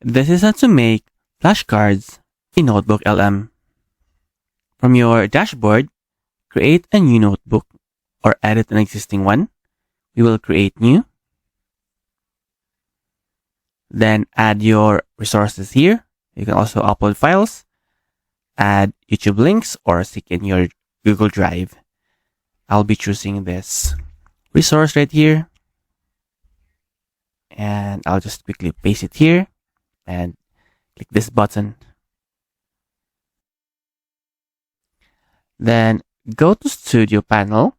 This is how to make flashcards in NotebookLM. From your dashboard, create a new notebook or edit an existing one. We will create new. Then add your resources here. You can also upload files, add YouTube links, or stick in your Google Drive. I'll be choosing this resource right here. And I'll just quickly paste it here and click this button. Then go to Studio Panel.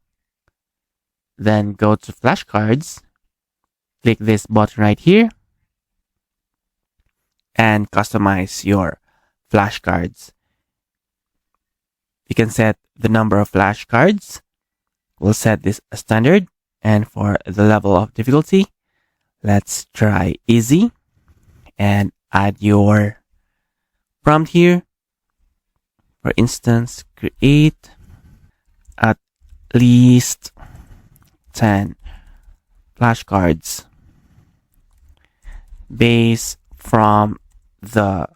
Then go to Flashcards. Click this button right here. And customize your flashcards. You can set the number of flashcards. We'll set this as standard. And for the level of difficulty, let's try easy. And add your prompt here. For instance, create at least 10 flashcards based from the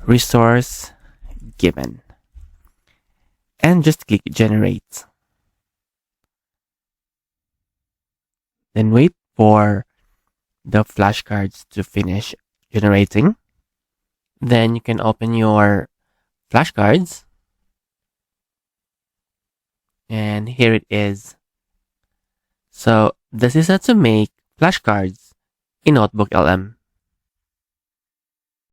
resource given. And just click generate. Then wait for the flashcards to finish generating. Then you can open your flashcards. And here it is. So this is how to make flashcards in NotebookLM.